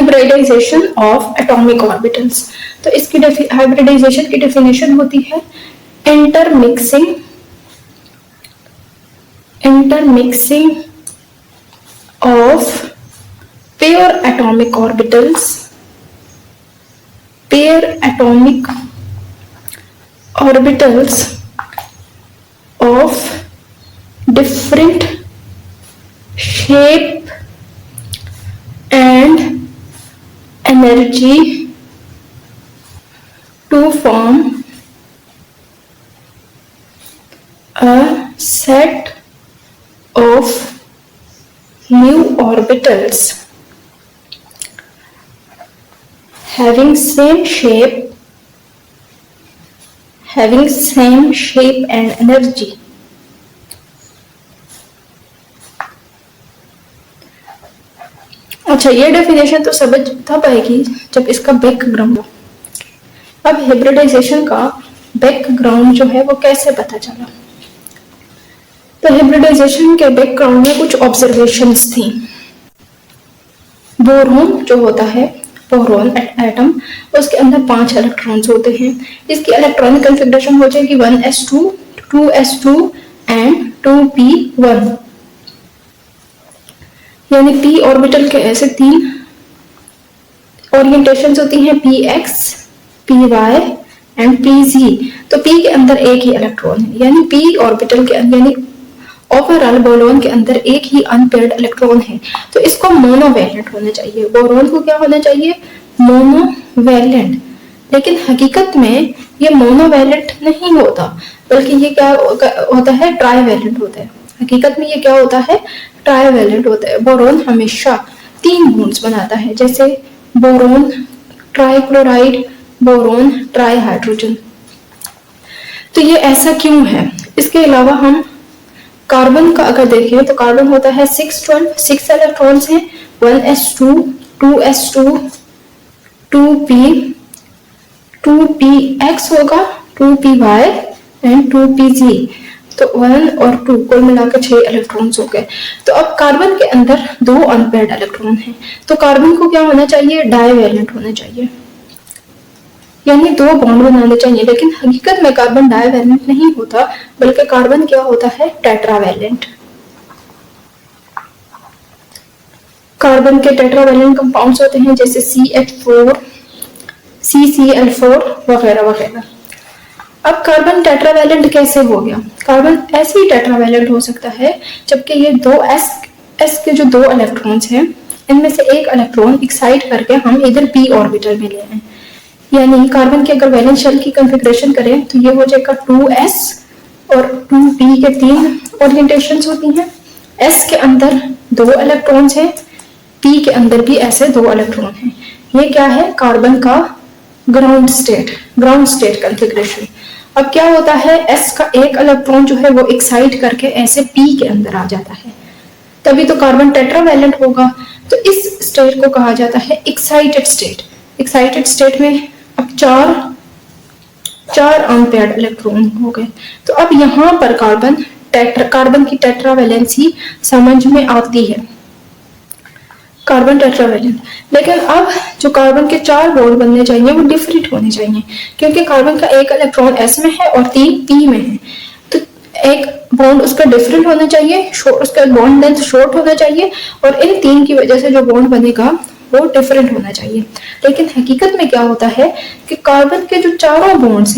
Hybridisation of atomic orbitals. तो इसकी hybridisation की डेफिनेशन होती है intermixing of pair atomic orbitals of different shape and energy to form a set of new orbitals having same shape and energy। अच्छा, ये definition तो समझ तब आएगी जब इसका बैकग्राउंड हो। अब हाइब्रिडाइजेशन का बैकग्राउंड जो है वो कैसे पता चला? तो हाइब्रिडाइजेशन के बैकग्राउंड में कुछ ऑब्जर्वेशंस थी। बोरोन जो होता है, बोरोन एटम, उसके अंदर 5 इलेक्ट्रॉन्स होते हैं। इसकी इलेक्ट्रॉनिक कॉन्फ़िगरेशन हो जाएगी 1s2 2s2 एंड 2p1, यानी p ऑर्बिटल के ऐसे 3 ओरिएंटेशंस होती हैं, px py एंड pz। तो p के अंदर एक ही इलेक्ट्रॉन है, यानी p ऑर्बिटल के अंदर, यानी ओवरऑल बोरोन के अंदर एक ही अनपेयर्ड इलेक्ट्रॉन है। तो इसको मोनोवैलेंट होना चाहिए। बोरोन को क्या होना चाहिए? मोनोवैलेंट। लेकिन हकीकत में ये मोनोवैलेंट नहीं होता, बल्कि ये क्या होता है? ट्राइवैलेंट होता है। हकीकत में ये क्या होता है? ट्राइवैलेंट होता है। बोरोन हमेशा 3 बॉन्ड्स बनाता है, जैसे बोरोन ट्राइक्लोराइड, बोरोन ट्राइहाइड्रोजन। तो ये ऐसा क्यों है? इसके अलावा हम कार्बन का अगर देखें तो कार्बन होता है 6 इलेक्ट्रॉन्स हैं, 1s2 2s2 2px होगा, 2py एंड 2pz। तो 1 और 2 कुल मिलाकर 6 इलेक्ट्रॉन्स हो गए। तो अब कार्बन के अंदर 2 अनपेयर्ड इलेक्ट्रॉन हैं, तो कार्बन को क्या होना चाहिए? डाइवैलेंट होना चाहिए, यानी 2 बॉन्ड बनाने चाहिए। लेकिन हकीकत में कार्बन डाइवैलेंट नहीं होता, बल्कि कार्बन क्या होता है? टेट्रावैलेंट। कार्बन के टेट्रावैलेंट कंपाउंड्स होते हैं, जैसे CH4 CCl4 वगैरह वगैरह। अब कार्बन टेट्रावैलेंट कैसे हो गया? कार्बन ऐसे ही टेट्रावैलेंट हो सकता है जबकि ये 2s के जो 2 इलेक्ट्रॉन्स हैं, इनमें से एक इलेक्ट्रॉन एक्साइट करके हम इधर p ऑर्बिटल में ले आए। यानी कार्बन के अगर वैलेंस शेल की कॉन्फ़िगरेशन करें तो ये हो जाएगा 2s और 2p के 3 ओरिएंटेशंस होती हैं। s के अंदर 2 इलेक्ट्रॉन्स हैं, p के अंदर भी ऐसे 2 इलेक्ट्रॉन हैं। ये क्या है? कार्बन का ग्राउंड स्टेट कॉन्फ़िगरेशन। अब क्या होता है? s का एक इलेक्ट्रॉन जो है वो एक्साइट करके ऐसे p के अंदर आ जाता है, तभी तो कार्बन टेट्रावैलेंट होगा। तो इस स्टेट को कहा जाता है एक्साइटेड स्टेट। एक्साइटेड स्टेट में अब 4 अनपेयर्ड इलेक्ट्रॉन हो गए। तो अब यहाँ पर कार्बन की टेट्रावैलेंसी समझ में आती है, कार्बन टेट्रावैलेंट। लेकिन अब जो कार्बन के 4 बॉन्ड बनने चाहिए वो डिफरेंट होने चाहिए, क्योंकि कार्बन का एक इलेक्ट्रॉन s में है और 3 p में है। तो एक बॉन्ड उसका डिफरेंट होना चाहिए, उसका बॉन्ड लेंथ शॉर्ट होना चाहिए, और इन 3 की वजह से जो बॉन्ड बनेगा वो डिफरेंट होना चाहिए। लेकिन हकीकत में क्या होता है कि कार्बन के जो चारों बॉन्ड्स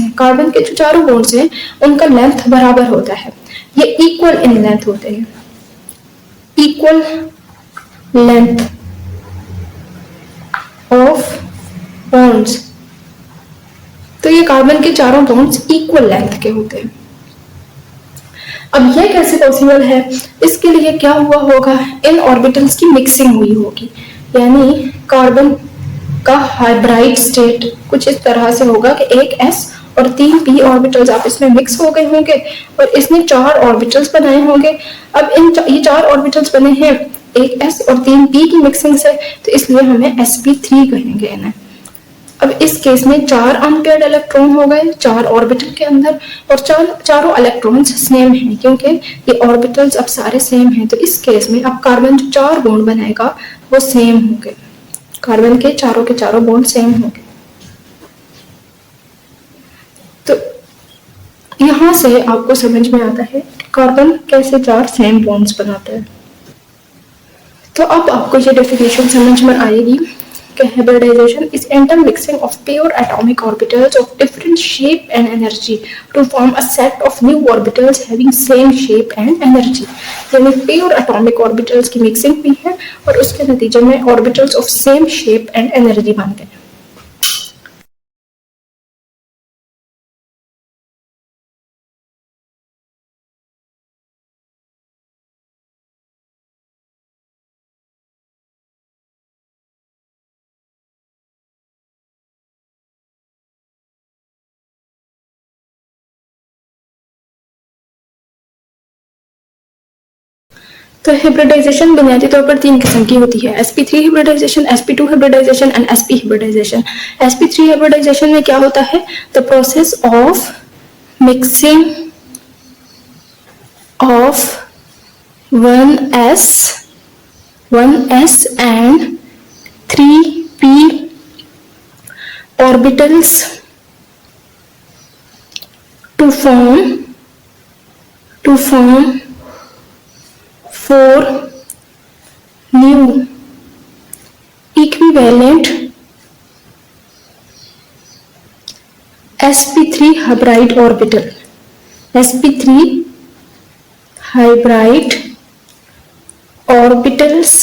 हैं उनका लेंथ बराबर होता है, ये इक्वल इन लेंथ होते हैं, इक्वल लेंथ ऑफ बॉन्ड्स। तो ये कार्बन के चारों बॉन्ड्स इक्वल लेंथ के होते हैं। अब ये कैसे पॉसिबल है? इसके लिए क्या हुआ होगा? इन ऑर्बिटल्स की मिक्सिंग हुई होगी, यानी कार्बन का हाइब्राइड स्टेट कुछ इस तरह से होगा कि एक s और 3 p ऑर्बिटल्स आपस में मिक्स हो गए होंगे और इसने 4 ऑर्बिटल्स बनाए होंगे। अब ये 4 ऑर्बिटल्स बने हैं एक s और 3 p की मिक्सिंग से, तो इसलिए हमें sp3 कहेंगे इन्हें। अब इस केस में 4 अनपेयर्ड इलेक्ट्रॉन हो गए 4 ऑर्बिटल के अंदर, और चारों इलेक्ट्रॉन्स सेम हैं क्योंकि ये ऑर्बिटल्स अब सारे सेम हैं। तो इस केस में अब कार्बन जो 4 बॉन्ड बनाएगा वो सेम होंगे। कार्बन के चारों बॉन्ड सेम होंगे। तो यहाँ से आपको समझ में आता है कार्बन कैसे 4 सेम बॉन्ड्स बनाता है। तो अब आपको ये डेफिनेशन समझ में आएगी कि hybridization is intermixing of pure atomic orbitals of different shape and energy to form a set of new orbitals having same shape and energy। यानी pure atomic orbitals की मिक्सिंग हुई है और उसके नतीजे में orbitals of same shape and energy बन गए। तो हाइब्रिडाइजेशन बुनियादी तौर पर 3 किस्म की होती है, sp3 hybridisation, sp2 hybridisation and sp hybridisation. sp3 hybridisation में क्या होता है? The process of mixing of 1s and 3p orbitals to form 4 new equivalent sp3 hybrid orbital। sp3 hybrid orbitals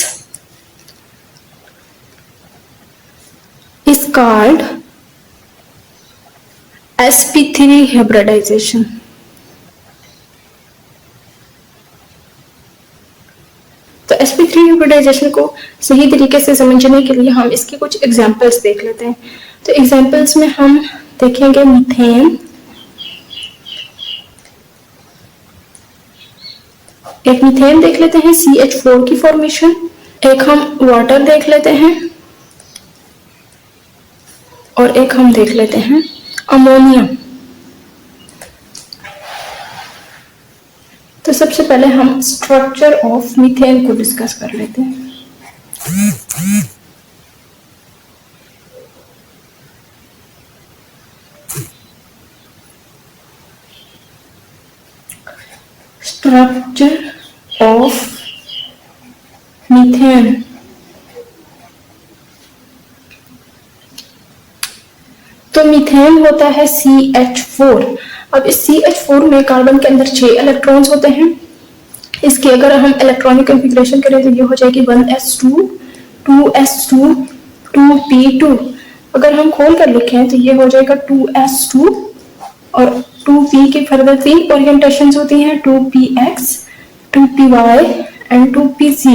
is called sp3 hybridization। तो sp3 hybridisation को सही तरीके से समझने के लिए हम इसके कुछ एग्जांपल्स देख लेते हैं। तो एग्जांपल्स में हम देखेंगे मीथेन, एक मीथेन देख लेते हैं CH4 की फॉर्मेशन, एक हम वाटर देख लेते हैं और एक हम देख लेते हैं अमोनिया। तो सबसे पहले हम स्ट्रक्चर ऑफ मीथेन को डिस्कस कर लेते हैं। Structure of methane. तो मीथेन होता है CH4। अब इस CH4 में कार्बन के अंदर 6 इलेक्ट्रॉन्स होते हैं। इसकी अगर हम इलेक्ट्रॉनिक कॉन्फ़िगरेशन करें तो ये हो जाएगी 1s2 2s2 2p2। अगर हम खोल कर लिखें तो ये हो जाएगा 2s2 और 2p की फर्दर 3 ओरिएंटेशंस होती हैं, 2px 2py एंड 2pz।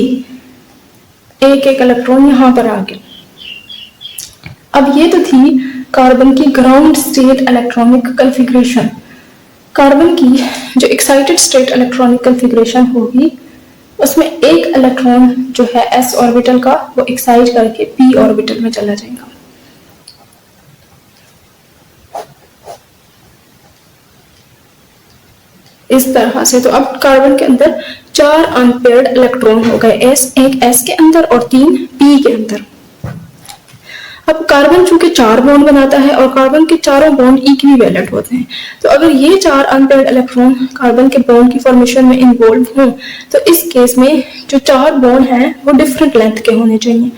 एक इलेक्ट्रॉन यहाँ पर आ गया। अब ये तो थी कार्बन की ground state electronic configuration. Carbon की जो एक्साइटेड स्टेट इलेक्ट्रॉनिक कॉन्फ़िगरेशन होगी उसमें एक इलेक्ट्रॉन जो है s ऑर्बिटल का वो एक्साइट करके p ऑर्बिटल में चला जाएगा। इस तरह से तो अब कार्बन के अंदर 4 अनपेयर्ड इलेक्ट्रॉन हो गए, एक s के अंदर और 3 p के अंदर। अब कार्बन चूंकि 4 बॉन्ड बनाता है और कार्बन के चारों बॉन्ड इक्विवेलेंट होते हैं, तो अगर ये 4 अनपेयर्ड इलेक्ट्रॉन कार्बन के बॉन्ड की फॉर्मेशन में इन्वॉल्व हों तो इस केस में जो 4 बॉन्ड हैं वो डिफरेंट लेंथ के होने चाहिए।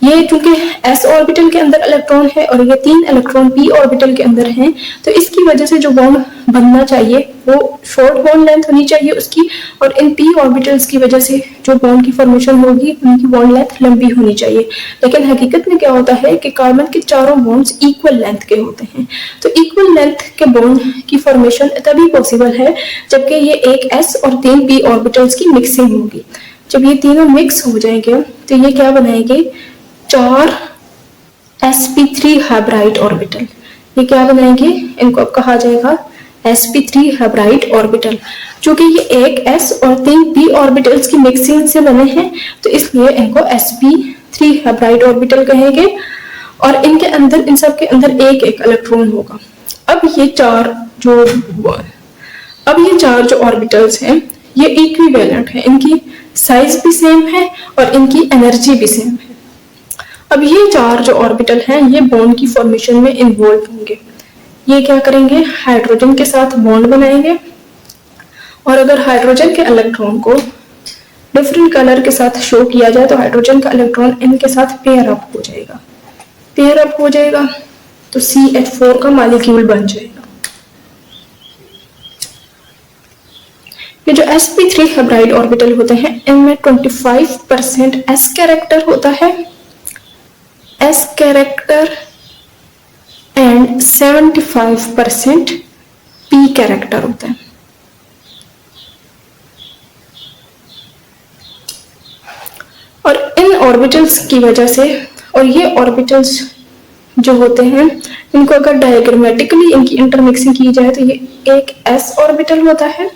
ये चूंकि s ऑर्बिटल के अंदर इलेक्ट्रॉन है और ये 3 इलेक्ट्रॉन p ऑर्बिटल के अंदर हैं, तो इसकी वजह से जो बॉन्ड बनना चाहिए वो शॉर्ट बॉन्ड लेंथ होनी चाहिए उसकी, और इन p ऑर्बिटल्स की वजह से जो बॉन्ड की फॉर्मेशन होगी उनकी बॉन्ड लेंथ लंबी होनी चाहिए। लेकिन हकीकत में क्या होता है कि कार्बन के चारों बॉन्ड्स इक्वल लेंथ के होते हैं। तो इक्वल लेंथ के बॉन्ड की फॉर्मेशन तभी पॉसिबल है जबकि ये एक s और 3 p ऑर्बिटल्स की मिक्सिंग होगी। जब ये तीनों मिक्स हो जाएंगे तो ये क्या बनाएंगे? 4 sp3 हाइब्राइड ऑर्बिटल। ये क्या बनाएंगे? इनको अब कहा जाएगा sp3 हाइब्राइड ऑर्बिटल। चूंकि ये एक s और 3 p ऑर्बिटल्स की मिक्सिंग से बने हैं तो इसलिए इनको sp3 हाइब्राइड ऑर्बिटल कहेंगे और इनके अंदर इन सब के अंदर एक इलेक्ट्रॉन होगा। अब ये चार जो ऑर्बिटल्स हैं ये इक्विवेलेंट है, इनकी साइज भी सेम है और इनकी एनर्जी भी सेम है। अब ये चार जो ऑर्बिटल हैं ये बॉन्ड की फॉर्मेशन में इन्वॉल्व होंगे। ये क्या करेंगे, हाइड्रोजन के साथ बॉन्ड बनाएंगे, और अगर हाइड्रोजन के इलेक्ट्रॉन को डिफरेंट कलर के साथ शो किया जाए तो हाइड्रोजन का इलेक्ट्रॉन इनके साथ पेयर अप हो जाएगा। पेयर अप हो जाएगा तो CH4 का मॉलिक्यूल बन जाएगा। ये जो sp3 हाइब्राइड ऑर्बिटल होते हैं इनमें 25% s कैरेक्टर होता है, s character, and 75% p character होता है। और इन ऑर्बिटल्स की वजह से, और ये ऑर्बिटल्स जो होते हैं इनको अगर डायग्रामेटिकली इनकी इंटरमिक्सिंग की जाए तो ये एक s ऑर्बिटल होता है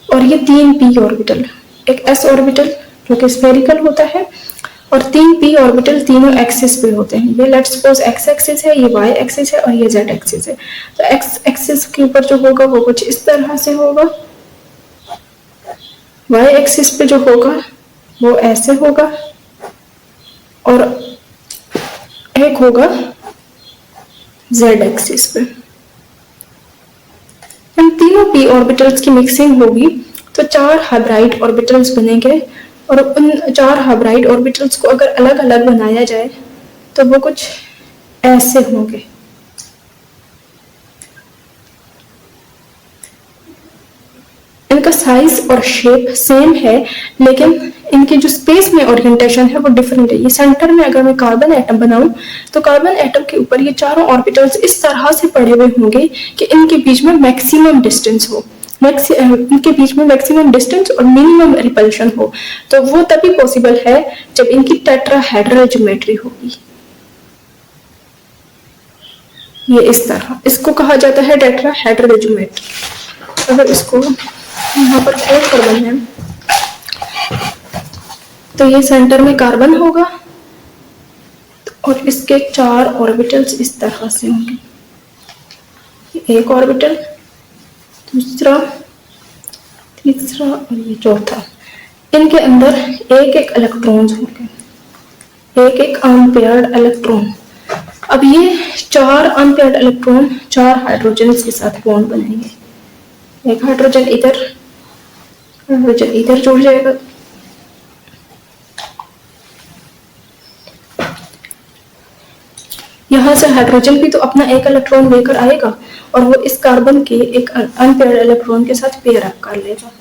और ये 3 p ऑर्बिटल, एक s ऑर्बिटल जो कि स्फेरिकल होता है और 3 p ऑर्बिटल तीनों एक्सिस पे होते हैं। ये लेट्स सपोज x एक्सिस है, ये y एक्सिस है और ये z एक्सिस है। तो x एक्सिस के ऊपर जो होगा वो कुछ इस तरह से होगा, y एक्सिस पे जो होगा वो ऐसे होगा, और एक होगा z एक्सिस पे। इन तीनों p ऑर्बिटल्स की मिक्सिंग होगी तो 4 हाइब्राइड ऑर्बिटल्स बनेंगे, और उन 4 हाइब्राइड ऑर्बिटल्स को अगर अलग अलग बनाया जाए तो वो कुछ ऐसे होंगे। इनका साइज और शेप सेम है लेकिन इनकी जो स्पेस में ओरिएंटेशन है वो डिफरेंट है। ये सेंटर में अगर मैं कार्बन एटम बनाऊं तो कार्बन एटम के ऊपर ये चारों ऑर्बिटल्स इस तरह से पड़े हुए होंगे कि इनके बीच में मैक्सिमम डिस्टेंस हो, इनके बीच में मैक्सिमम डिस्टेंस और मिनिमम रिपल्शन हो। तो वो तभी पॉसिबल है जब इनकी टेट्राहेड्रल ज्योमेट्री होगी। ये इस तरह, इसको कहा जाता है टेट्राहेड्रल ज्योमेट्री। अगर इसको यहाँ पर खोल कर बनाएं तो ये सेंटर में कार्बन होगा और इसके 4 ऑर्बिटल्स इस तरह से होंगे, एक ऑर्बिटल, दूसरा, तीसरा और ये चौथा। इनके अंदर एक एक इलेक्ट्रॉन्स होंगे, एक एक अनपेयर्ड इलेक्ट्रॉन। अब ये 4 अनपेयर्ड इलेक्ट्रॉन 4 हाइड्रोजन्स के साथ बॉन्ड बनाएंगे। एक हाइड्रोजन इधर जुड़ जाएगा, यहाँ से हाइड्रोजन भी तो अपना एक इलेक्ट्रॉन लेकर आएगा और वो इस कार्बन के एक अनपेयर्ड इलेक्ट्रॉन के साथ पेयर अप कर लेगा।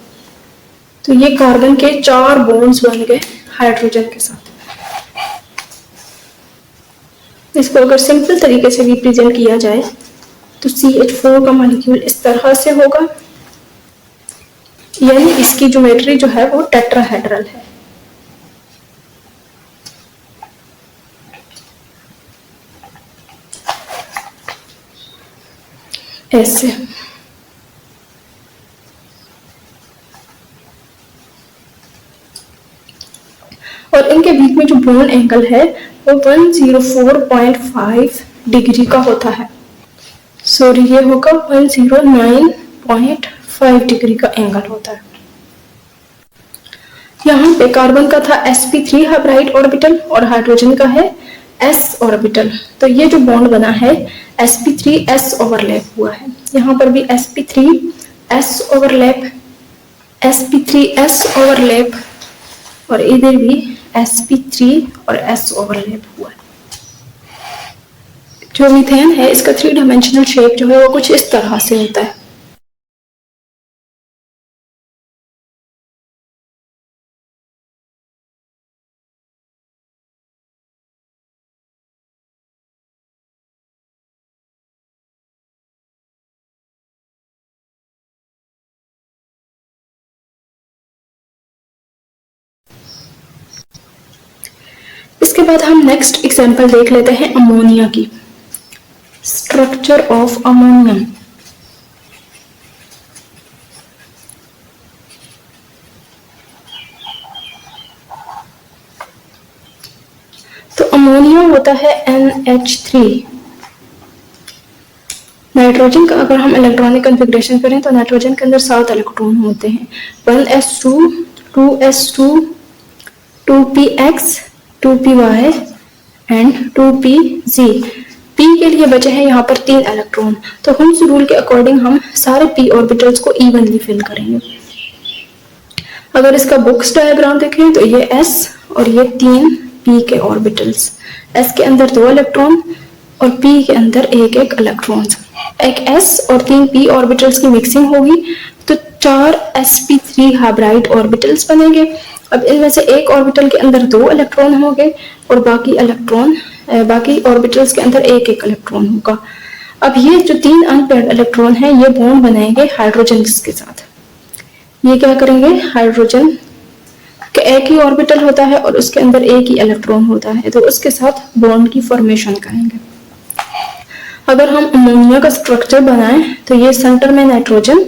तो ये कार्बन के 4 बॉन्ड्स बन गए हाइड्रोजन के साथ। इसको अगर सिंपल तरीके से रिप्रेजेंट किया जाए तो CH4 का मॉलिक्यूल इस तरह से होगा, यानी इसकी ज्योमेट्री जो है वो टेट्राहेड्रल है। ऐसे और इनके बीच में जो बॉन्ड एंगल है वो 104.5 डिग्री का होता है। सॉरी, ये होगा 109.5 डिग्री का एंगल होता है। यहाँ पे कार्बन का था sp3 हाइब्राइड ऑर्बिटल और हाइड्रोजन का है s ऑर्बिटल। तो ये जो बॉन्ड बना है sp3s ओवरलैप हुआ है, यहाँ पर भी sp3s ओवरलैप, sp3s ओवरलैप और इधर भी sp3 और s ओवरलैप हुआ है। जो मीथेन है इसका 3 डायमेंशनल शेप जो है वो कुछ इस तरह से होता है। इसके बाद हम नेक्स्ट एग्जांपल देख लेते हैं अमोनिया की। Structure of ammonium. तो अमोनिया होता है NH3। नाइट्रोजन का अगर हम इलेक्ट्रॉनिक कॉन्फ़िगरेशन करें तो नाइट्रोजन के अंदर 7 इलेक्ट्रॉन होते हैं, 1s2, 2s2, 2px, 2py and 2pz। p के लिए बचे हैं यहाँ पर 3 इलेक्ट्रॉन, तो हुम्स रूल के अकॉर्डिंग हम सारे p ऑर्बिटल्स को इवनली फिल करेंगे। अगर इसका बुक्स डायग्राम देखें तो ये s और ये 3 p के ऑर्बिटल्स, s के अंदर 2 इलेक्ट्रॉन और p के अंदर एक इलेक्ट्रॉन। एक s और 3 p ऑर्बिटल्स की मिक्सिंग होगी तो 4 sp3 हाइब्राइड ऑर्बिटल्स बनेंगे। अब इनमें से एक ऑर्बिटल के अंदर 2 इलेक्ट्रॉन होंगे और बाकी ऑर्बिटल्स के अंदर एक इलेक्ट्रॉन होगा। अब ये जो 3 अनपेयर्ड इलेक्ट्रॉन हैं ये बॉन्ड बनाएंगे हाइड्रोजन के साथ। ये क्या करेंगे, हाइड्रोजन का एक ही ऑर्बिटल होता है और उसके अंदर एक ही इलेक्ट्रॉन होता है, तो उसके साथ बॉन्ड की फॉर्मेशन करेंगे। अगर हम अमोनिया का स्ट्रक्चर बनाएं तो ये सेंटर में नाइट्रोजन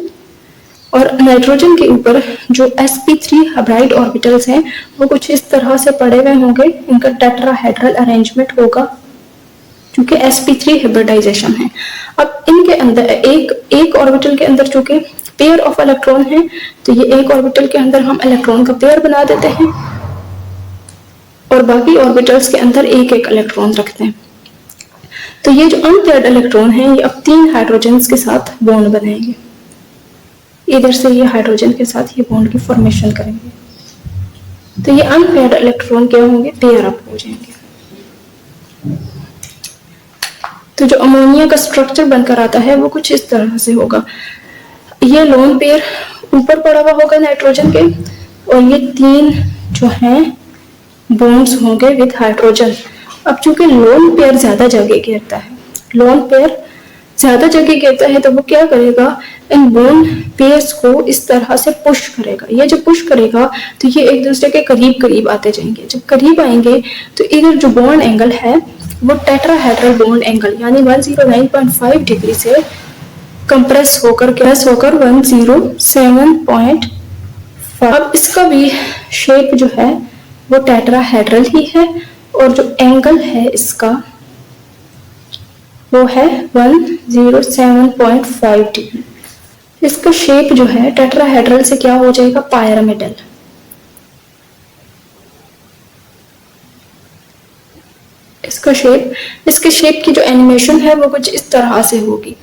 और नाइट्रोजन के ऊपर जो sp3 हाइब्राइड ऑर्बिटल्स हैं वो कुछ इस तरह से पड़े हुए होंगे। इनका टेट्राहेड्रल अरेंजमेंट होगा क्योंकि sp3 हाइब्रिडाइजेशन है। अब इनके अंदर एक ऑर्बिटल के अंदर चूंकि पेयर ऑफ इलेक्ट्रॉन है तो ये एक ऑर्बिटल के अंदर हम इलेक्ट्रॉन का पेयर बना देते हैं और बाकी ऑर्बिटल्स के अंदर एक इलेक्ट्रॉन रखते हैं। तो ये जो अनपेयर्ड इलेक्ट्रॉन है ये अब 3 हाइड्रोजन के साथ बॉन्ड बनाएंगे। इधर से ये हाइड्रोजन के साथ ये बॉन्ड की फॉर्मेशन करेंगे तो ये अनपेयर्ड इलेक्ट्रॉन क्या होंगे, पेयर अप हो जाएंगे। तो जो अमोनिया का स्ट्रक्चर बनकर आता है वो कुछ इस तरह से होगा। ये लोन पेयर ऊपर पड़ा हुआ होगा नाइट्रोजन के और ये 3 जो हैं बॉन्ड्स होंगे विद हाइड्रोजन। अब चूंकि लोन पेयर ज्यादा जगह घेरता है, लोन पेयर ज्यादा जगह घेरता है तो वो क्या करेगा, इन बॉन्ड पेयर्स को इस तरह से पुश करेगा। ये जब पुश करेगा तो ये एक दूसरे के करीब करीब आते जाएंगे। जब करीब आएंगे तो इधर जो बॉन्ड एंगल है वो टेट्राहेड्रल बॉन्ड एंगल यानी 109.5 डिग्री से कंप्रेस होकर 107.5। अब इसका भी शेप जो है वो टेट्राहेड्रल ही है और जो एंगल है इसका वो है 107.5 डिग्री। इसका शेप जो है टेट्राहेड्रल से क्या हो जाएगा, पायरामिडल। इसके शेप की जो एनिमेशन है वो कुछ इस तरह से होगी।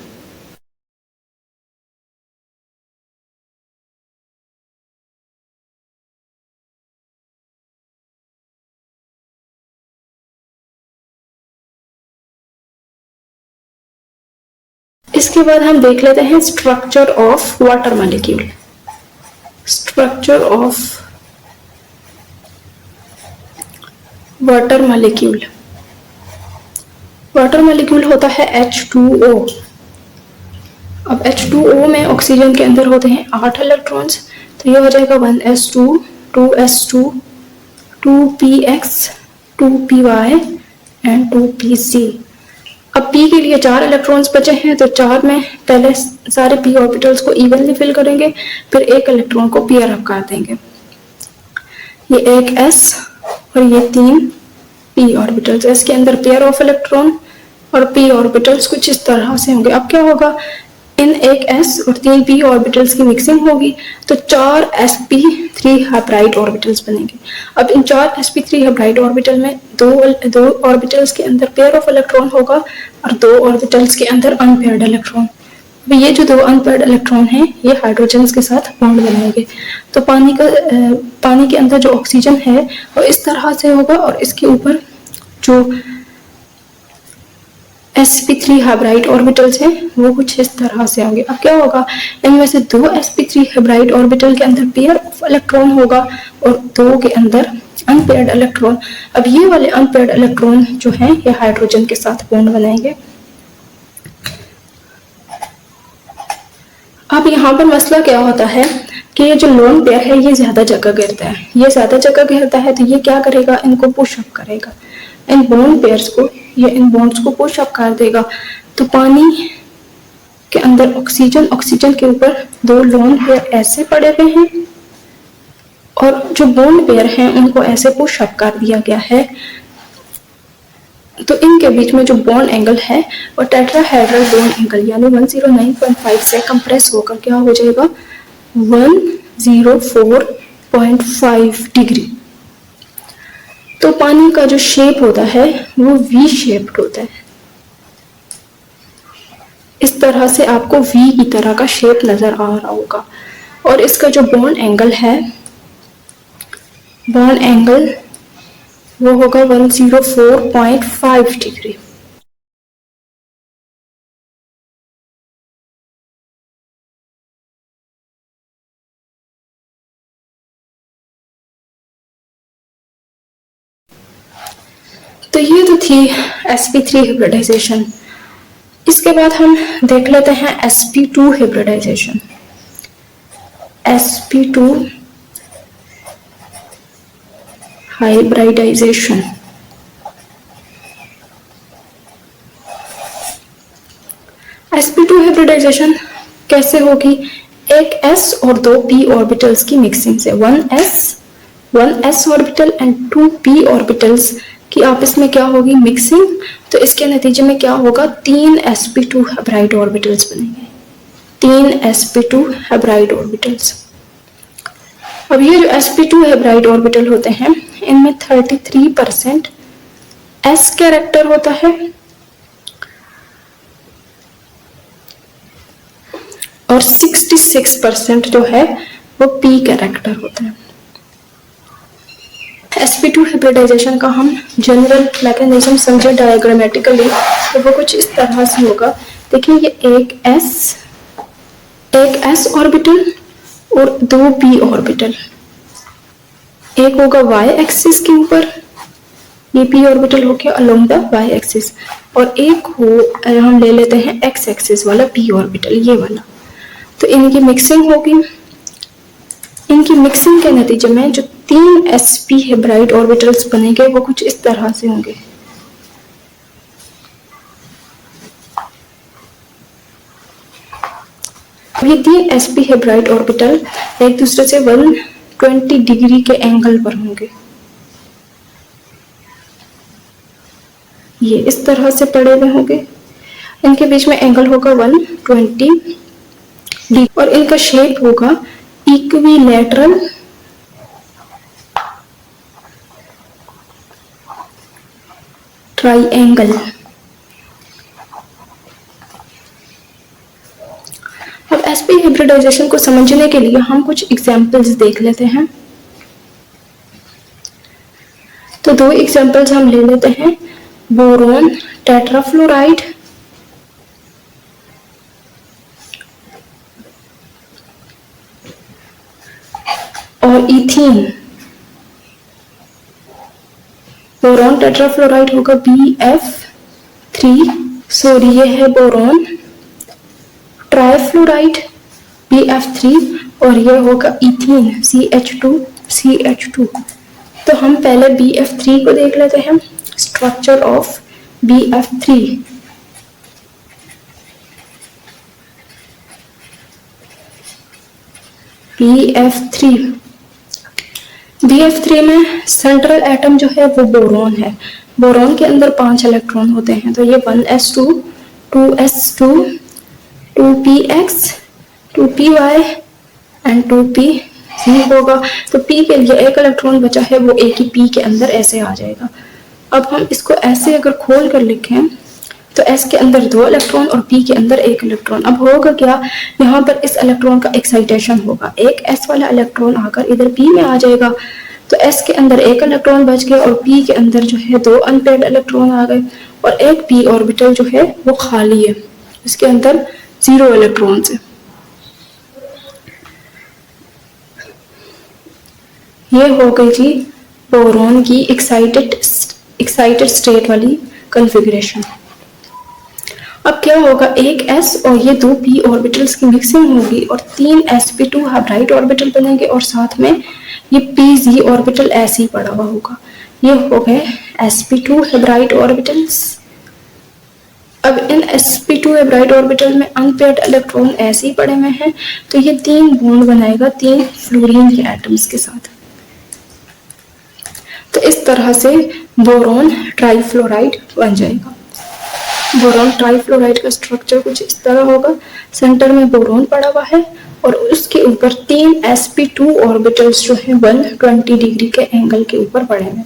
इसके बाद हम देख लेते हैं structure of water molecule. Structure of water molecule. Water molecule होता है H2O। अब H2O में ऑक्सीजन के अंदर होते हैं 8 इलेक्ट्रॉन्स, तो ये हो जाएगा 1s2 2s2 2px 2py and 2pc। अब p के लिए 4 इलेक्ट्रॉन्स बचे हैं तो 4 में पहले सारे p ऑर्बिटल्स को इवनली फिल करेंगे, फिर एक इलेक्ट्रॉन को पेयर अप कर देंगे। ये एक s और ये 3 p ऑर्बिटल्स, s के अंदर पेयर ऑफ इलेक्ट्रॉन और p ऑर्बिटल्स कुछ इस तरह से होंगे। अब क्या होगा, इन एक s और 3 p ऑर्बिटल्स की मिक्सिंग होगी तो 4 sp3 हाइब्राइड ऑर्बिटल्स बनेंगे। अब इन 4 sp3 हाइब्राइड ऑर्बिटल में दो ऑर्बिटल्स के अंदर पेयर ऑफ इलेक्ट्रॉन होगा और 2 ऑर्बिटल्स के अंदर अनपेयर्ड इलेक्ट्रॉन। अब ये जो 2 अनपेयर्ड इलेक्ट्रॉन हैं ये हाइड्रोजन के साथ बॉन्ड बनाएंगे। तो पानी के अंदर जो ऑक्सीजन है वो इस तरह से होगा और इसके ऊपर जो sp3 हाइब्राइड ऑर्बिटल्स हैं वो कुछ इस तरह से होंगे। अब क्या होगा, इनमें से 2 sp3 हाइब्राइड ऑर्बिटल के अंदर पेयर ऑफ इलेक्ट्रॉन होगा और 2 के अंदर अनपेयर्ड इलेक्ट्रॉन। अब ये वाले अनपेयर्ड इलेक्ट्रॉन जो हैं ये हाइड्रोजन के साथ बॉन्ड बनाएंगे। अब यहाँ पर मसला क्या होता है कि ये जो लोन पेयर है ये ज्यादा जगह घेरता है। ये ज्यादा जगह घेरता है तो ये क्या करेगा, इनको पुश अप करेगा, इन बॉन्ड पेयर्स को, ये इन बॉन्ड्स को पुश अप कर देगा। तो पानी के अंदर ऑक्सीजन के ऊपर 2 लोन पेयर ऐसे पड़े हुए हैं और जो बॉन्ड पेयर हैं उनको ऐसे पुश अप कर दिया गया है। तो इनके बीच में जो बॉन्ड एंगल है वो टेट्राहेड्रल बॉन्ड एंगल यानी 109.5 से कंप्रेस होकर क्या हो जाएगा, 104.5 डिग्री। तो पानी का जो शेप होता है वो वी शेप्ड होता है। इस तरह से आपको वी की तरह का शेप नजर आ रहा होगा। और इसका जो बॉन्ड एंगल है, बॉन्ड एंगल वो होगा 104.5 डिग्री। तो ये तो थी sp3 हाइब्रिडाइजेशन। इसके बाद हम देख लेते हैं sp2 hybridisation. sp2 hybridisation. sp2 hybridisation कैसे होगी? एक s और दो p ऑर्बिटल्स की मिक्सिंग से, 1s orbital and 2p orbitals कि आपस में क्या होगी? मिक्सिंग। तो इसके नतीजे में क्या होगा? 3 sp2 हाइब्राइड ऑर्बिटल्स बनेंगे, 3 sp2 हाइब्राइड ऑर्बिटल्स। अब ये जो sp2 हाइब्राइड ऑर्बिटल होते हैं इनमें 33% s कैरेक्टर होता है और 66% जो है वो p कैरेक्टर होता है। sp2 हाइब्रिडाइजेशन का हम जनरल मैकेनिज्म समझे डायग्रामेटिकली तो वो कुछ इस तरह से होगा। देखिए ये एक s ऑर्बिटल और दो p ऑर्बिटल, एक होगा y एक्सिस के ऊपर, ये p ऑर्बिटल हो गया अलोंग द y एक्सिस, और एक हो हम ले लेते हैं x एक्सिस वाला p ऑर्बिटल, ये वाला। तो इनकी मिक्सिंग होगी। इनकी मिक्सिंग के नतीजे में जो 3 sp हाइब्राइड ऑर्बिटल्स बनेंगे वो कुछ इस तरह से होंगे। ये 3 sp हाइब्राइड ऑर्बिटल एक दूसरे से 120 डिग्री के एंगल पर होंगे। ये इस तरह से पड़े हुए होंगे, इनके बीच में एंगल होगा 120 डिग्री और इनका शेप होगा इक्विलैटरल ट्राइएंगल। अब sp हाइब्रिडाइजेशन को समझने के लिए हम कुछ एग्जांपल्स देख लेते हैं। तो दो एग्जांपल्स हम ले लेते हैं, बोरोन टेट्राफ्लोराइड और इथीन। बोरोन टेट्राफ्लोराइड होगा BF3, सॉरी ये है बोरोन ट्राइफ्लोराइड BF3 और ये होगा इथीन CH2। तो हम पहले BF3 को देख लेते हैं, स्ट्रक्चर ऑफ BF3। BF3 में सेंट्रल एटम जो है वो बोरोन है। बोरोन के अंदर 5 इलेक्ट्रॉन होते हैं, तो ये 1s2 2s2 2px 2py and 2pz होगा। तो p के लिए एक इलेक्ट्रॉन बचा है, वो एक ही p के अंदर ऐसे आ जाएगा। अब हम इसको ऐसे अगर खोल कर लिखें तो s के अंदर 2 इलेक्ट्रॉन और p के अंदर 1 इलेक्ट्रॉन। अब होगा क्या, यहाँ पर इस इलेक्ट्रॉन का एक्साइटेशन होगा, एक s वाला इलेक्ट्रॉन आकर इधर p में आ जाएगा, तो s के अंदर 1 इलेक्ट्रॉन बच गया और p के अंदर जो है 2 अनपेयर्ड इलेक्ट्रॉन आ गए और एक p ऑर्बिटल जो है वो खाली है, इसके अंदर 0 इलेक्ट्रॉन है। ये हो गई जी बोरोन की एक्साइटेड स्टेट वाली कॉन्फ़िगरेशन। अब क्या होगा, एक s और ये 2 p ऑर्बिटल्स की मिक्सिंग होगी और 3 sp2 हाइब्राइड ऑर्बिटल बनेंगे और साथ में ये pz ऑर्बिटल ऐसे ही पड़ा हुआ होगा। ये हो गए sp2 हाइब्राइड ऑर्बिटल्स। अब इन sp2 हाइब्राइड ऑर्बिटल में अनपेयर्ड इलेक्ट्रॉन ऐसे ही पड़े हुए हैं, तो ये 3 बॉन्ड बनाएगा 3 फ्लोरीन के एटम्स के साथ। तो इस तरह से बोरोन ट्राइफ्लोराइड बन जाएगा। बोरोन ट्राइफ्लोराइड का स्ट्रक्चर कुछ इस तरह होगा, सेंटर में बोरोन पड़ा हुआ है और उसके ऊपर 3 sp2 ऑर्बिटल्स जो है 120 डिग्री के एंगल के ऊपर पड़े हैं।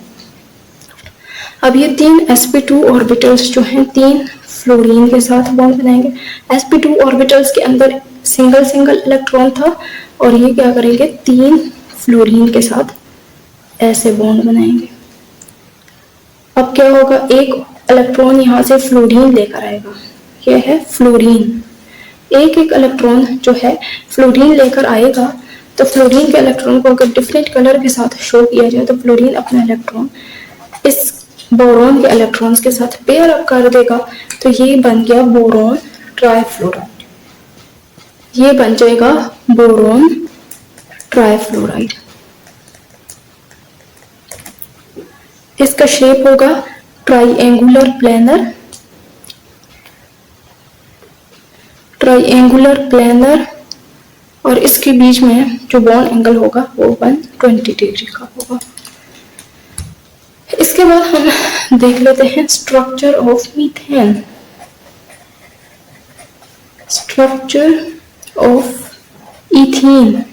अब ये तीन sp2 ऑर्बिटल्स जो हैं तीन फ्लोरीन के साथ बॉन्ड बनाएंगे। sp2 ऑर्बिटल्स के अंदर सिंगल सिंगल इलेक्ट्रॉन था और ये क्या करेंगे, तीन फ्लोरीन के साथ ऐसे बॉन्ड बनाएंगे। अब क्या होगा, एक इलेक्ट्रॉन यहाँ से फ्लोरीन लेकर आएगा, यह है फ्लोरीन। एक एक इलेक्ट्रॉन जो है फ्लोरीन लेकर आएगा, तो फ्लोरीन के इलेक्ट्रॉन को अगर डिफरेंट कलर के साथ शो किया जाए तो फ्लोरीन अपना इलेक्ट्रॉन इस बोरॉन के इलेक्ट्रॉन्स के साथ पेयर अप कर देगा, तो ये बन गया बोरॉन ट्राइफ्लोराइड। ये बन जाएगा बोरॉन ट्राइफ्लोराइड। इसका शेप होगा ट्राइएंगुलर प्लेनर और इसके बीच में जो बॉन्ड एंगल होगा वो 120 डिग्री का होगा। इसके बाद हम देख लेते हैं structure of methane. Structure of ethene,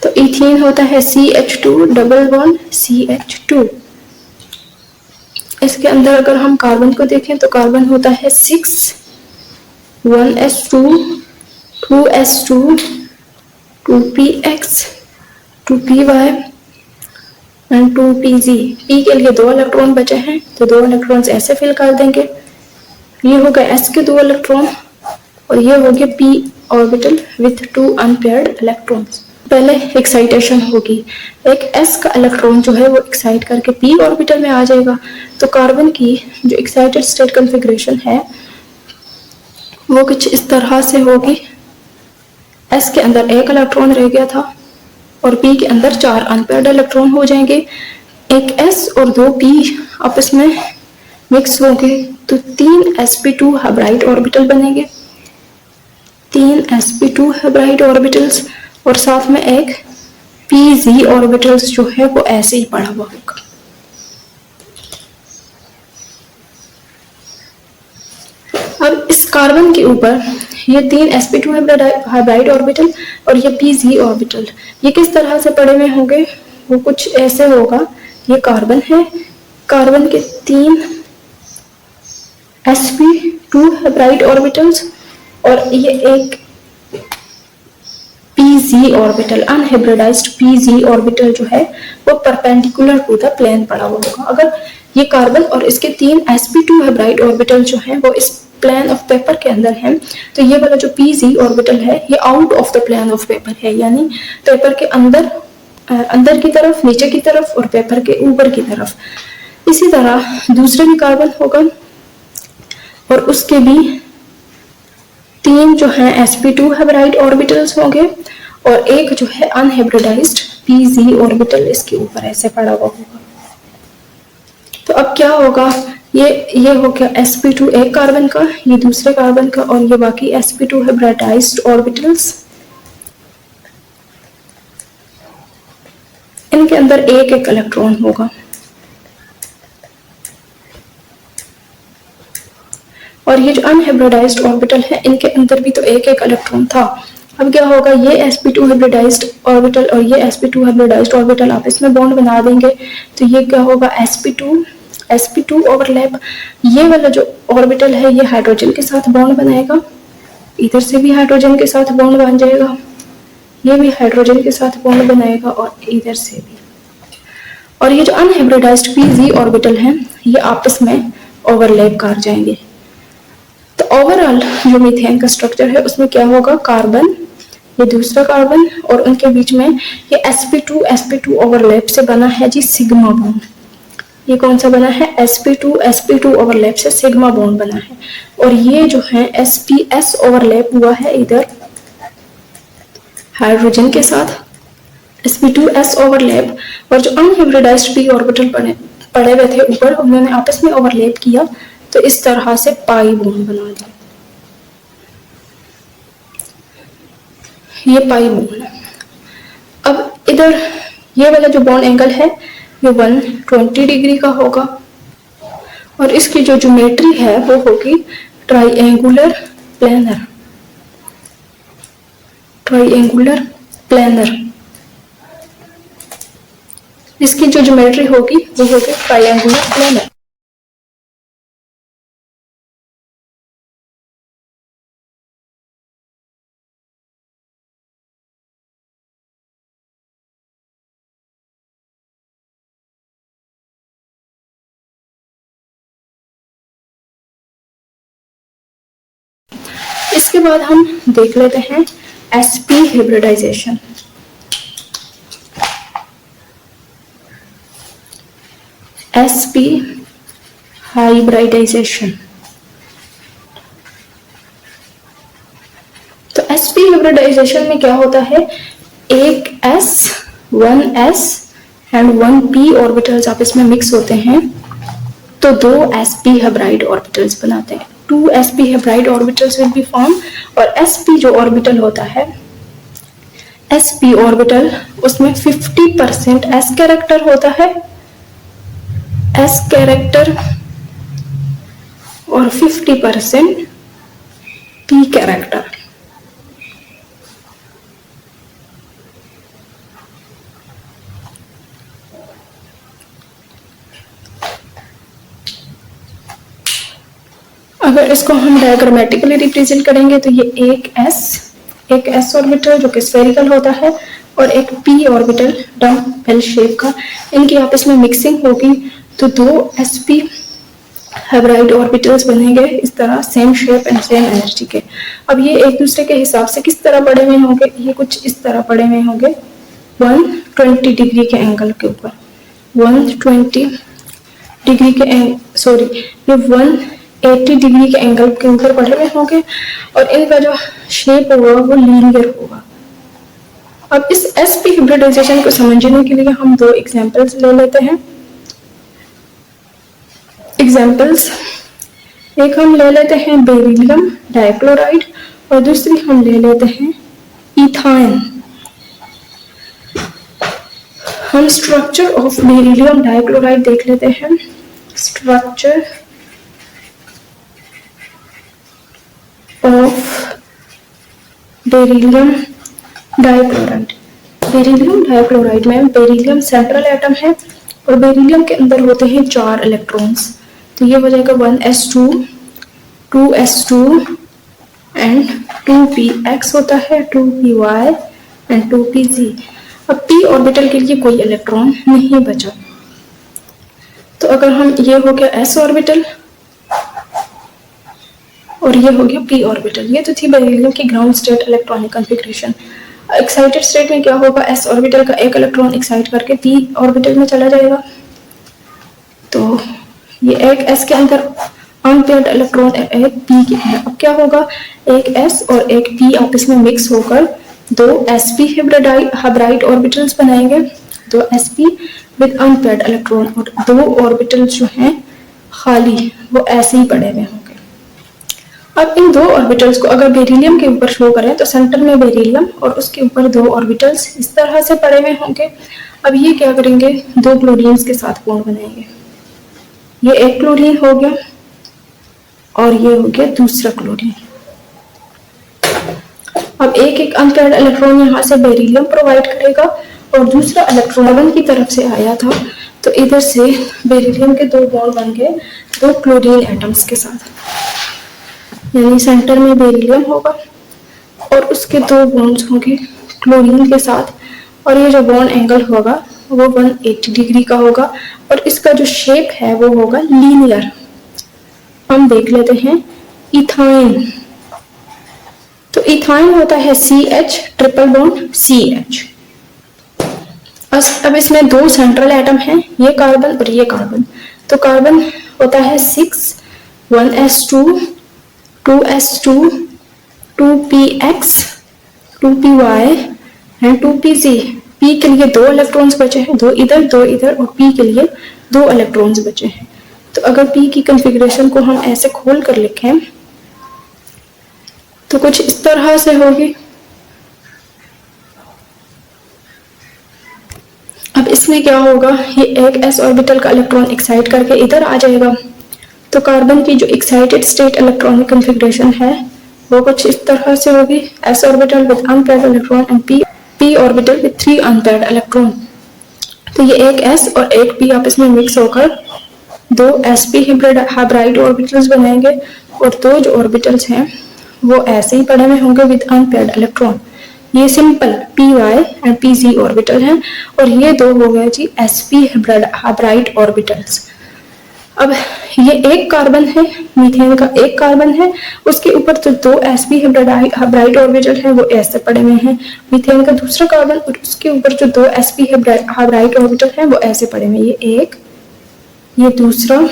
तो इथीन होता है CH2 डबल बॉन्ड CH2। इसके अंदर अगर हम कार्बन को देखें तो कार्बन होता है 6 1s2 2s2 2px 2py and 2pg। p के लिए 2 इलेक्ट्रॉन बचे हैं तो 2 इलेक्ट्रॉन ऐसे फिल कर देंगे। ये हो गए s के 2 इलेक्ट्रॉन और ये हो गए p orbital with 2 unpaired electrons. पहले एक्साइटेशन होगी, एक s का इलेक्ट्रॉन जो है वो एक्साइट करके p ऑर्बिटल में आ जाएगा। तो कार्बन की जो एक्साइटेड स्टेट कॉन्फ़िगरेशन है वो कुछ इस तरह से होगी। s के अंदर एक इलेक्ट्रॉन रह गया था और p के अंदर 4 अनपेयर्ड इलेक्ट्रॉन हो जाएंगे। एक s और 2 p आपस में मिक्स होंगे तो 3 sp2 हाइब्राइड ऑर्बिटल बनेंगे, 3 sp2 हाइब्राइड ऑर्बिटल्स और साथ में एक pz ऑर्बिटल्स जो है वो ऐसे ही पड़ा हुआ होगा। अब इस कार्बन के ऊपर ये 3 sp2 हाइब्राइड ऑर्बिटल और ये pz ऑर्बिटल ये किस तरह से पड़े हुए होंगे, वो कुछ ऐसे होगा। ये कार्बन है, कार्बन के 3 sp2 हाइब्राइड ऑर्बिटल्स और ये एक pz orbital, unhybridised pz orbital जो है वो परपेंडिकुलर टू द प्लेन पड़ा हुआ होगा। अगर ये कार्बन और इसके 3 sp2 हाइब्राइड ऑर्बिटल जो है वो इस प्लेन ऑफ पेपर के अंदर है, तो ये वाला जो pz ऑर्बिटल है ये out of the plane of paper है, यानी पेपर के अंदर की तरफ, नीचे की तरफ और पेपर के ऊपर की तरफ। इसी तरह दूसरे भी कार्बन होगा और उसके भी 3 जो है sp2 हाइब्राइड ऑर्बिटल्स होंगे और एक जो है अनहाइब्रिडाइज्ड pz ऑर्बिटल इसके ऊपर ऐसे पड़ा हुआ होगा। तो अब क्या होगा, ये हो गया sp2 एक कार्बन का, ये दूसरे कार्बन का और ये बाकी sp2 हाइब्रिडाइज्ड ऑर्बिटल्स। इनके अंदर एक एक इलेक्ट्रॉन होगा और ये जो अनहाइब्रिडाइज्ड ऑर्बिटल है इनके अंदर भी तो एक एक इलेक्ट्रॉन था। अब क्या होगा, ये sp2 हाइब्रिडाइज्ड ऑर्बिटल और ये sp2 हाइब्रिडाइज्ड ऑर्बिटल आपस में बॉन्ड बना देंगे, तो ये क्या होगा sp2 ओवरलैप। ये वाला जो ऑर्बिटल है ये हाइड्रोजन के साथ बॉन्ड बनाएगा, इधर से भी हाइड्रोजन के साथ बॉन्ड बन जाएगा, ये भी हाइड्रोजन के साथ बॉन्ड बनाएगा और इधर से भी। और ये जो अनहाइब्रिडाइज्ड pz ऑर्बिटल है ये आपस में ओवरलैप कर जाएंगे। तो ओवरऑल जो मीथेन का स्ट्रक्चर है उसमें क्या होगा, कार्बन, ये दूसरा कार्बन और उनके बीच में ये sp2 ओवरलैप से बना है जी सिग्मा बॉन्ड। ये कौन सा बना है, sp2 ओवरलैप से सिग्मा बॉन्ड बना है। और ये जो है sps ओवरलैप हुआ है इधर हाइड्रोजन के साथ, sp2s ओवरलैप। और जो अनहाइब्रिडाइज्ड p ऑर्बिटल पड़े हुए थे ऊपर उन्होंने आपस में ओवरलैप किया तो इस तरह से पाई बॉन्ड बना दिया, ये पाई बॉन्ड है। अब इधर ये वाला जो बॉन्ड एंगल है ये 120 डिग्री का होगा और इसकी जो ज्योमेट्री है वो होगी ट्राइएंगुलर प्लेनर। इसकी इसकी जो ज्योमेट्री होगी वो होगी ट्रायंगुलर प्लेनर। इसके बाद हम देख लेते हैं sp हाइब्रिडाइजेशन। sp हाइब्रिडाइजेशन, तो sp हाइब्रिडाइजेशन में क्या होता है, एक s, 1s and 1p orbitals आपस में मिक्स होते हैं तो दो sp हाइब्राइड ऑर्बिटल्स बनाते हैं। 2 sp hybrid orbitals will be form, और sp जो ऑर्बिटल होता है, sp ऑर्बिटल, उसमें 50% s कैरेक्टर होता है, s कैरेक्टर, और 50% p कैरेक्टर। अगर इसको हम डायग्रामेटिकली रिप्रेजेंट करेंगे तो ये एक s ऑर्बिटल जो कि स्फेरिकल होता है और एक p ऑर्बिटल डम्बल शेप का, इनकी आपस में मिक्सिंग होगी तो दो sp हाइब्राइड ऑर्बिटल्स बनेंगे इस तरह, same shape and same energy के। अब ये एक दूसरे के हिसाब से किस तरह पड़े हुए होंगे, ये कुछ इस तरह पड़े हुए होंगे 120 डिग्री के एंगल के ऊपर, 120 डिग्री के सॉरी ये 180 डिग्री के एंगल के ऊपर पड़े हुए होंगे, और इनका जो शेप होगा वो लीनियर होगा। अब इस sp हाइब्रिडाइजेशन को समझने के लिए हम दो एग्जांपल्स ले लेते हैं। एग्जांपल्स, एक हम ले लेते हैं बेरिलियम डाइक्लोराइड और दूसरी हम ले लेते हैं इथाइन। हम स्ट्रक्चर ऑफ बेरिलियम डाइक्लोराइड देख लेते हैं। Structure of beryllium dichloride. Beryllium dichloride में बेरिलियम सेंट्रल एटम है और बेरिलियम के अंदर होते हैं 4 इलेक्ट्रॉन्स, तो ये हो जाएगा 1s2, 2s2 एंड 2px होता है, 2py एंड 2pz। अब p ऑर्बिटल के लिए कोई इलेक्ट्रॉन नहीं बचा, तो अगर हम, ये हो गया s ऑर्बिटल और ये हो गया p ऑर्बिटल। ये तो थी बेरिलियम की ground state electronic configuration. Excited state में क्या होगा, s ऑर्बिटल का एक इलेक्ट्रॉन एक्साइट करके p ऑर्बिटल में चला जाएगा, तो ये एक s के अंदर अनपेयर्ड इलेक्ट्रॉन एक p के अंदर। अब क्या होगा, एक s और एक p आपस में मिक्स होकर दो sp हाइब्राइड ऑर्बिटल्स बनाएंगे, दो sp विद अनपेयर्ड इलेक्ट्रॉन, और दो ऑर्बिटल्स जो हैं खाली वो ऐसे ही पड़े हुए होंगे। अब इन दो ऑर्बिटल्स को अगर बेरिलियम के ऊपर शो करें तो सेंटर में बेरिलियम और उसके ऊपर दो ऑर्बिटल्स इस तरह से पड़े हुए होंगे। अब ये क्या करेंगे, दो क्लोरीन्स के साथ बॉन्ड बनाएंगे। ये एक क्लोरीन हो गया और ये हो गया दूसरा क्लोरीन। अब एक एक अनपेयर्ड इलेक्ट्रॉन यहाँ से बेरिलियम प्रोवाइड करेगा और दूसरा इलेक्ट्रॉन कार्बन की तरफ से आया था, तो इधर से बेरिलियम के दो बॉन्ड बन गए दो क्लोरीन एटम्स के साथ, यानी सेंटर में बेरिलियम होगा और उसके दो बॉन्ड्स होंगे क्लोरीन के साथ, और ये जो बॉन्ड एंगल होगा वो 180 डिग्री का होगा और इसका जो शेप है वो होगा लीनियर। हम देख लेते हैं इथाइन। तो इथाइन होता है CH ट्रिपल बॉन्ड CH। अब इसमें दो सेंट्रल एटम हैं, ये कार्बन और ये कार्बन। तो कार्बन होता है 6, 1s2, 2s2, 2px, 2py and 2pz। p के लिए दो इलेक्ट्रॉन्स बचे हैं, दो इधर और p के लिए दो इलेक्ट्रॉन्स बचे हैं। तो अगर p की कॉन्फ़िगरेशन को हम ऐसे खोल कर लिखें तो कुछ इस तरह से होगी। अब इसमें क्या होगा, ये एक s ऑर्बिटल का इलेक्ट्रॉन एक्साइट करके इधर आ जाएगा, तो कार्बन की जो एक्साइटेड स्टेट इलेक्ट्रॉनिक कॉन्फ़िगरेशन है वो कुछ इस तरह से होगी, s orbital with unpaired electron and p orbital with 3 unpaired electron. तो ये एक s और एक p आपस में मिक्स होकर दो sp हाइब्राइड ऑर्बिटल्स बनाएंगे, और दो जो ऑर्बिटल्स हैं वो ऐसे ही पड़े हुए होंगे विद अनपेयर्ड इलेक्ट्रॉन। ये simple py and pz orbital हैं, और ये दो हो गए जी sp हाइब्राइड ऑर्बिटल्स। अब ये एक कार्बन है, मीथेन का एक कार्बन है, उसके ऊपर तो दो sp हाइब्राइड ऑर्बिटल हैं वो ऐसे पड़े हुए हैं। मीथेन का दूसरा कार्बन और उसके ऊपर जो दो sp हाइब्राइड ऑर्बिटल हैं वो ऐसे पड़े हुए हैं, ये एक, ये दूसरा,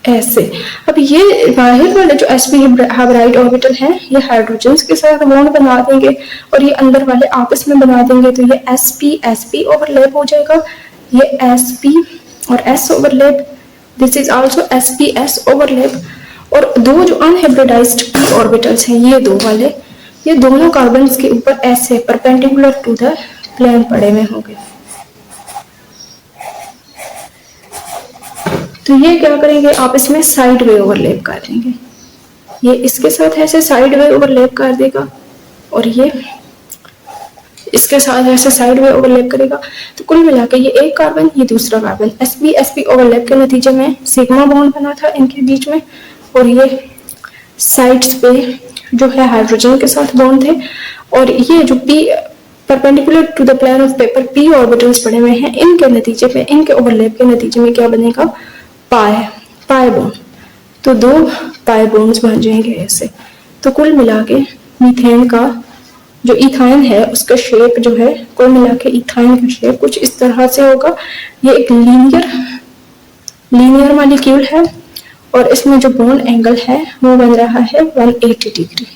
ऐसे। अब ये बाहर वाले जो sp हाइब्राइड ऑर्बिटल हैं ये हाइड्रोजन्स के साथ बॉन्ड बना देंगे, और ये अंदर वाले आपस में बना देंगे, तो ये sp ओवरलैप हो जाएगा, ये sp और s overlap, this is also sp/s overlap. और दो जो अनहाइब्रिडाइज्ड p ऑर्बिटल्स हैं ये दो वाले, ये दोनों कार्बन्स के ऊपर ऐसे परपेंडिकुलर टू द प्लेन पड़े हुए होंगे। तो ये क्या करेंगे, आपस में साइड वे ओवरलैप कर देंगे, ये इसके साथ ऐसे साइड वे ओवरलैप कर देगा, और ये इसके साथ ऐसे साइड वे ओवरलैप करेगा। तो कुल मिला के ये एक कार्बन, ये दूसरा कार्बन, sp ओवरलैप के नतीजे में सिग्मा बॉन्ड बना था इनके बीच में, और ये साइड्स पे जो है हाइड्रोजन के साथ बॉन्ड थे, और ये जो p perpendicular to the plane of paper p orbitals पड़े हुए हैं, इनके नतीजे पे, इनके ओवरलैप के नतीजे में क्या बनेगा, पाई बॉन्ड। तो दो पाई बॉन्ड्स बन जाएंगे ऐसे। तो कुल मिला के मीथेन का जो इथाइन है उसका शेप जो है, कुल मिला के इथाइन का शेप कुछ इस तरह से होगा। ये एक लीनियर मॉलिक्यूल है, और इसमें जो बॉन्ड एंगल है वो बन रहा है 180 डिग्री।